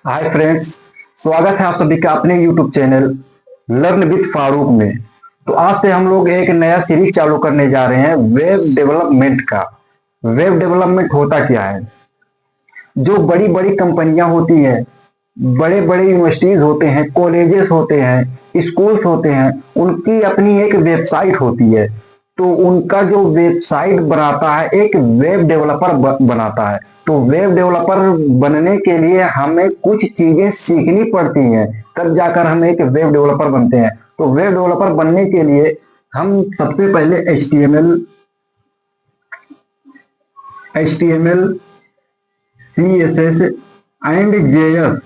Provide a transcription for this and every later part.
Hi friends, स्वागत है आप सभी का अपने YouTube channel learn with Farooq में। तो आज से हम लोग एक नया सीरीज चालू करने जा रहे हैं वेब डेवलपमेंट का। वेब डेवलपमेंट होता क्या है? जो बड़ी बड़ी कंपनियां होती हैं, बड़े बड़े यूनिवर्सिटीज होते हैं, कॉलेजेस होते हैं, स्कूल्स होते हैं, उनकी अपनी एक वेबसाइट होती है। तो उनका जो वेबसाइट बनाता है एक वेब डेवलपर बनाता है। तो वेब डेवलपर बनने के लिए हमें कुछ चीजें सीखनी पड़ती हैं, तब जाकर हम एक वेब डेवलपर बनते हैं। तो वेब डेवलपर बनने के लिए हम सबसे पहले H T M L, CSS and JS,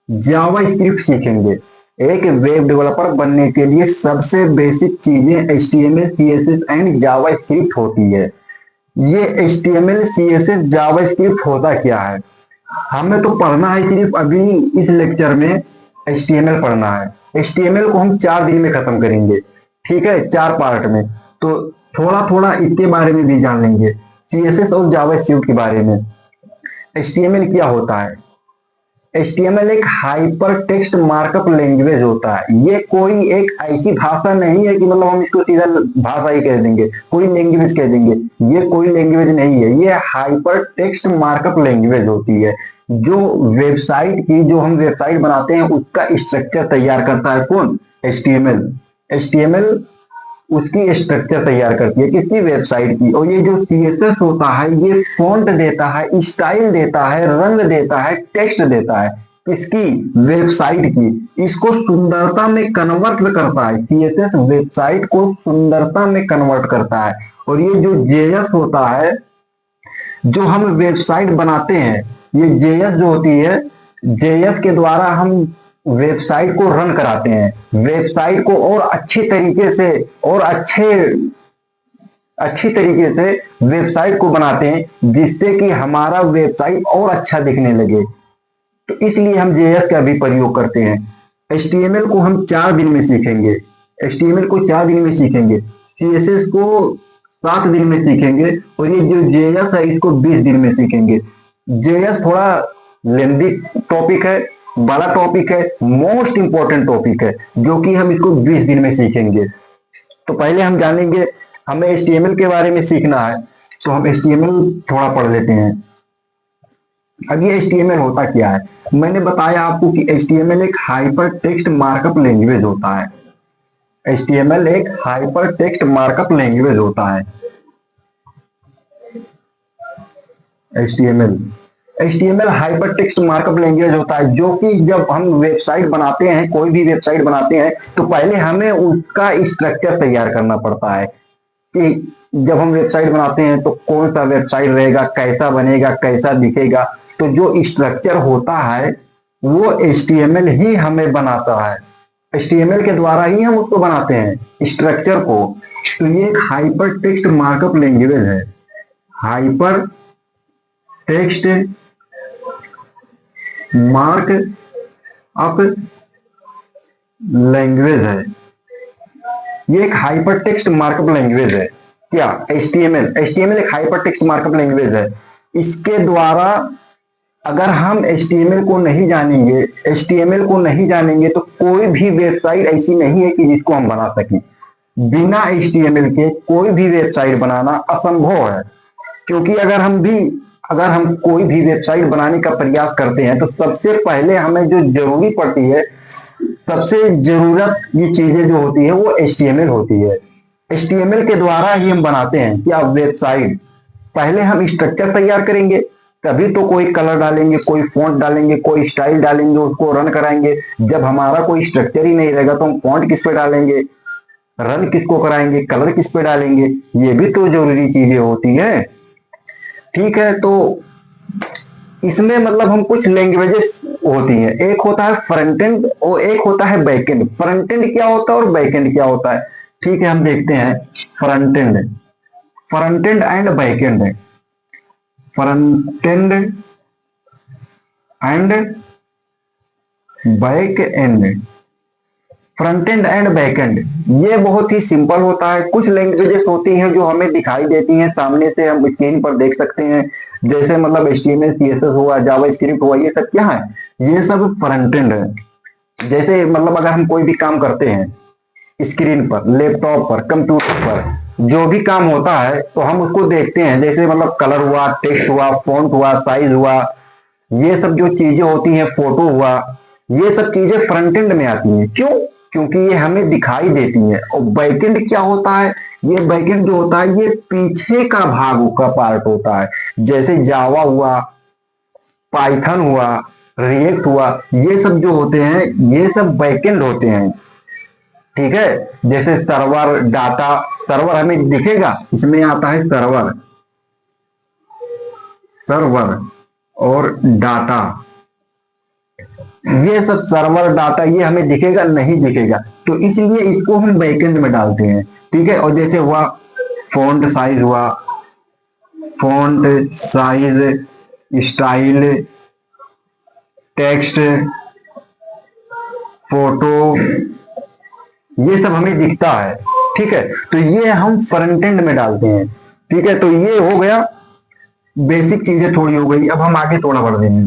JavaScript सीखेंगे। एक वेब डेवलपर बनने के लिए सबसे बेसिक चीजें HTML, CSS and Java script होती है। ये HTML, CSS, जावा स्क्रिप्ट होता क्या है? हमें तो पढ़ना है, सिर्फ अभी इस लेक्चर में HTML पढ़ना है। HTML को हम 4 दिन में खत्म करेंगे, ठीक है, 4 पार्ट में। तो थोड़ा थोड़ा इसके बारे में भी जान लेंगे, CSS और जावा स्क्रिप्ट के बारे में। HTML क्या होता है? HTML एक हाइपर टेक्स्ट मार्कअप लैंग्वेज होता है। ये कोई एक ऐसी भाषा नहीं है कि मतलब हम इसको सीधा भाषा ही कह देंगे, कोई लैंग्वेज कह देंगे। ये कोई लैंग्वेज नहीं है, ये हाइपर टेक्स्ट मार्कअप लैंग्वेज होती है। जो जो हम वेबसाइट बनाते हैं उसका स्ट्रक्चर तैयार करता है कौन? HTML उसकी स्ट्रक्चर तैयार करती है, किसकी? वेबसाइट की। और ये जो CSS होता है ये फॉन्ट देता है, स्टाइल देता है, रंग देता है, टेक्स्ट देता है, किसकी? वेबसाइट की। इसको सुंदरता में कन्वर्ट करता है, CSS वेबसाइट को सुंदरता में कन्वर्ट करता है। और ये जो JS होता है, जो हम वेबसाइट बनाते हैं, ये JS जो होती है, JS के द्वारा हम वेबसाइट को रन कराते हैं। वेबसाइट को और अच्छी तरीके से और अच्छी तरीके से वेबसाइट को बनाते हैं, जिससे कि हमारा वेबसाइट और अच्छा दिखने लगे। तो इसलिए हम JS का भी प्रयोग करते हैं। HTML को हम 4 दिन में सीखेंगे, HTML को 4 दिन में सीखेंगे, CSS को 7 दिन में सीखेंगे, और ये जो JS है इसको 20 दिन में सीखेंगे। JS थोड़ा लेंदी टॉपिक है, बड़ा टॉपिक है, मोस्ट इंपॉर्टेंट टॉपिक है, जो कि हम इसको 20 दिन में सीखेंगे। तो पहले हम जानेंगे, हमें HTML के बारे में सीखना है, तो हम HTML थोड़ा पढ़ लेते हैं। अब ये HTML होता क्या है? मैंने बताया आपको कि HTML एक हाइपर टेक्स्ट मार्कअप लैंग्वेज होता है। HTML एक हाइपर टेक्स्ट मार्कअप लैंग्वेज होता है। HTML HTML hyper text markup language होता है, जो कि जब हम वेबसाइट बनाते हैं, कोई भी वेबसाइट बनाते हैं, तो पहले हमें उसका स्ट्रक्चर तैयार करना पड़ता है कि जब हम वेबसाइट बनाते हैं तो कौन सा वेबसाइट रहेगा, कैसा बनेगा, कैसा दिखेगा। तो जो स्ट्रक्चर होता है वो HTML ही हमें बनाता है। HTML के द्वारा ही हम उसको बनाते हैं, स्ट्रक्चर को। तो ये एक हाइपर टेक्स्ट मार्कअप लैंग्वेज है, hyper text mark up language है। ये एक हाइपर टेक्स्ट मार्कअप लैंग्वेज है। क्या? HTML एक हाइपर टेक्स्ट मार्कअप लैंग्वेज है। इसके द्वारा अगर हम HTML को नहीं जानेंगे तो कोई भी वेबसाइट ऐसी नहीं है कि जिसको हम बना सकें। बिना HTML के कोई भी वेबसाइट बनाना असंभव है। क्योंकि अगर हम कोई भी वेबसाइट बनाने का प्रयास करते हैं तो सबसे पहले हमें जो जरूरी पड़ती है, सबसे जरूरत ये चीजें जो होती है वो HTML होती है। HTML के द्वारा ही हम बनाते हैं क्या? वेबसाइट। पहले हम स्ट्रक्चर तैयार करेंगे, तभी तो कोई कलर डालेंगे, कोई फॉन्ट डालेंगे, कोई स्टाइल डालेंगे, उसको रन कराएंगे। जब हमारा कोई स्ट्रक्चर ही नहीं रहेगा तो हम फॉन्ट किस पे डालेंगे, रन किसको कराएंगे, कलर किस पे डालेंगे? ये भी तो जरूरी चीजें होती है। ठीक है, तो इसमें मतलब हम कुछ लैंग्वेजेस होती हैं, एक होता है फ्रंट एंड और एक होता है बैक एंड। फ्रंट एंड क्या होता है और बैक एंड क्या होता है? ठीक है, हम देखते हैं। Front end and back and. Front end and back and. Front end and back and, ये बहुत ही सिंपल होता है। कुछ लैंग्वेजेस होती हैं जो हमें दिखाई देती हैं सामने से, हम स्क्रीन पर देख सकते हैं, जैसे मतलब HTML CSS हुआ, जावास्क्रिप्ट हुआ, ये सब क्या है, ये सब फ्रंट एंड है। जैसे मतलब अगर हम कोई भी काम करते हैं स्क्रीन पर, लैपटॉप पर, कंप्यूटर पर, जो भी काम होता है तो हम उसको देखते हैं, जैसे मतलब कलर हुआ, टेक्स्ट हुआ, फॉन्ट हुआ, साइज हुआ, ये सब जो चीजें होती हैं, फोटो हुआ, ये सब चीजें फ्रंट एंड में आती हैं। क्यों? क्योंकि ये हमें दिखाई देती हैं। और बैक एंड क्या होता है, ये बैक एंड जो होता है ये पीछे का भाग का पार्ट होता है। जैसे जावा हुआ, पाइथन हुआ, रिएक्ट हुआ, ये सब जो होते हैं ये सब बैकएंड होते हैं। ठीक है, जैसे सर्वर, डाटा, सर्वर हमें दिखेगा, इसमें आता है सर्वर, सर्वर और डाटा, ये सब सर्वर डाटा ये हमें दिखेगा नहीं दिखेगा, तो इसलिए इसको हम बैकएंड में डालते हैं। ठीक है, और जैसे हुआ फॉन्ट साइज हुआ, font size, style, text, photo, ये सब हमें दिखता है। ठीक है, तो ये हम फ्रंट एंड में डालते हैं। ठीक है, तो ये हो गया, बेसिक चीजें थोड़ी हो गई। अब हम आगे थोड़ा बढ़ रहे हैं।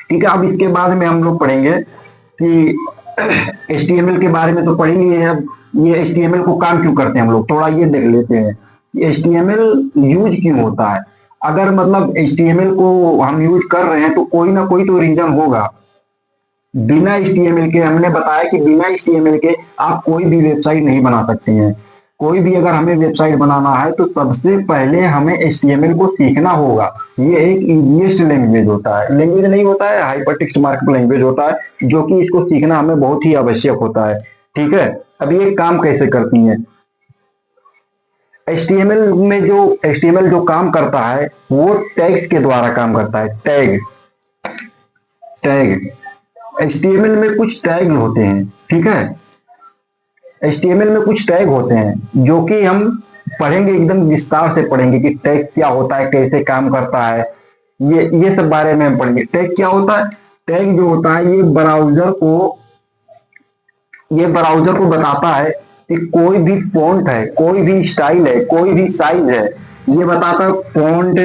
ठीक है, अब इसके बाद में हम लोग पढ़ेंगे कि HTML के बारे में तो पढ़ ही लिए हैं। अब ये HTML को काम क्यों करते हैं हम लोग, थोड़ा ये देख लेते हैं कि HTML यूज क्यों होता है। अगर मतलब HTML को हम यूज कर रहे हैं तो कोई ना कोई तो रीजन होगा। बिना HTML के, हमने बताया कि बिना HTML के आप कोई भी वेबसाइट नहीं बना सकते हैं। कोई भी अगर हमें वेबसाइट बनाना है तो सबसे पहले हमें HTML को सीखना होगा। ये एक इजीएस्ट लैंग्वेज होता है, लैंग्वेज नहीं होता है, हाइपर टेक्स्ट मार्कअप लैंग्वेज होता है, जो कि इसको सीखना हमें बहुत ही आवश्यक होता है। ठीक है, अब ये काम कैसे करती है, HTML जो काम करता है वो टैग्स के द्वारा काम करता है। टैग, टैग, HTML में कुछ टैग होते हैं। ठीक है, HTML में कुछ टैग होते हैं जो कि हम पढ़ेंगे, एकदम विस्तार से पढ़ेंगे कि टैग क्या होता है, कैसे काम करता है, ये सब बारे में हम पढ़ेंगे। टैग क्या होता है, टैग जो होता है ये ब्राउजर को बताता है कि कोई भी फॉन्ट है, कोई भी स्टाइल है, कोई भी साइज है, ये बताता है font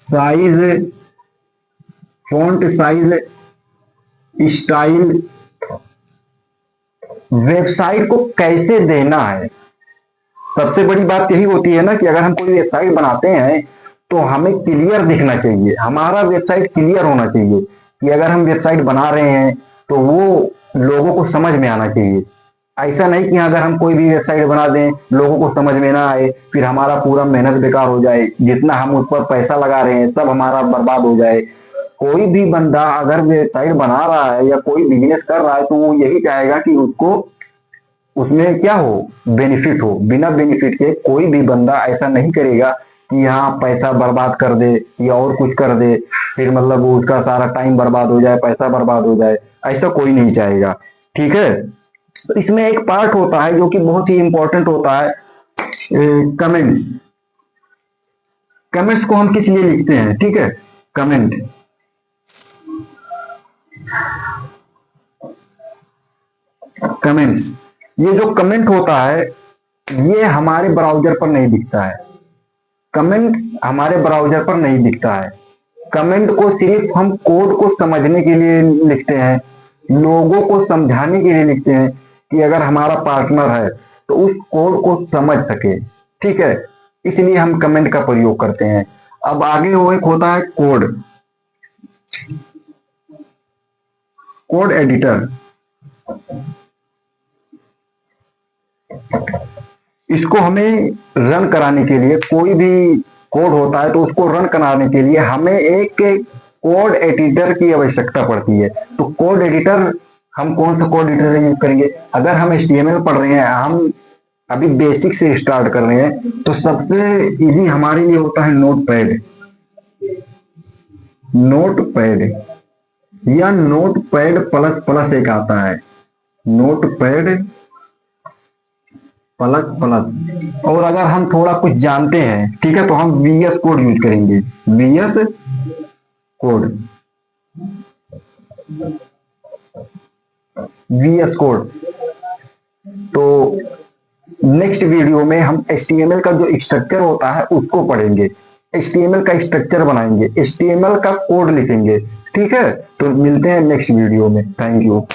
size, font size, style, website को कैसे देना है। सबसे बड़ी बात यही होती है ना कि अगर हम कोई वेबसाइट बनाते हैं तो हमें क्लियर दिखना चाहिए, हमारा वेबसाइट क्लियर होना चाहिए कि अगर हम वेबसाइट बना रहे हैं तो वो लोगों को समझ में आना चाहिए। ऐसा नहीं कि अगर हम कोई भी वेबसाइट बना दें, लोगों को समझ में ना आए, फिर हमारा पूरा मेहनत बेकार हो जाए, जितना हम उस पर पैसा लगा रहे हैं सब हमारा बर्बाद हो जाए। कोई भी बंदा अगर वेबसाइट बना रहा है या कोई बिजनेस कर रहा है तो वो यही चाहेगा कि उसको उसमें क्या हो, बेनिफिट हो। बिना बेनिफिट के कोई भी बंदा ऐसा नहीं करेगा कि यहाँ पैसा बर्बाद कर दे या और कुछ कर दे, फिर मतलब वो उसका सारा टाइम बर्बाद हो जाए, पैसा बर्बाद हो जाए, ऐसा कोई नहीं चाहेगा। ठीक है, तो इसमें एक पार्ट होता है जो कि बहुत ही इंपॉर्टेंट होता है, कमेंट्स। कमेंट्स को हम किस लिए लिखते हैं, ठीक है, कमेंट, कमेंट्स, ये जो कमेंट होता है ये हमारे ब्राउजर पर नहीं दिखता है। कमेंट हमारे ब्राउजर पर नहीं दिखता है। कमेंट को सिर्फ हम कोड को समझने के लिए लिखते हैं, लोगों को समझाने के लिए लिखते हैं कि अगर हमारा पार्टनर है तो उस कोड को समझ सके। ठीक है, इसलिए हम कमेंट का प्रयोग करते हैं। अब आगे वो एक होता है कोड, कोड एडिटर। इसको हमें रन कराने के लिए, कोई भी कोड होता है तो उसको रन कराने के लिए हमें एक कोड एडिटर की आवश्यकता पड़ती है। तो कोड एडिटर, हम कौन सा कोड एडिटर यूज करेंगे, अगर हम HTML पढ़ रहे हैं, हम अभी बेसिक से स्टार्ट कर रहे हैं, तो सबसे इजी हमारे लिए होता है नोटपैड। नोटपैड या नोटपैड प्लस प्लस एक आता है, नोटपैड प्लस प्लस। और अगर हम थोड़ा कुछ जानते हैं, ठीक है, तो हम VS कोड यूज करेंगे, VS कोड। VS code. तो नेक्स्ट वीडियो में हम HTML का जो स्ट्रक्चर होता है उसको पढ़ेंगे, HTML का स्ट्रक्चर बनाएंगे, HTML का कोड लिखेंगे। ठीक है, तो मिलते हैं नेक्स्ट वीडियो में। Thank you.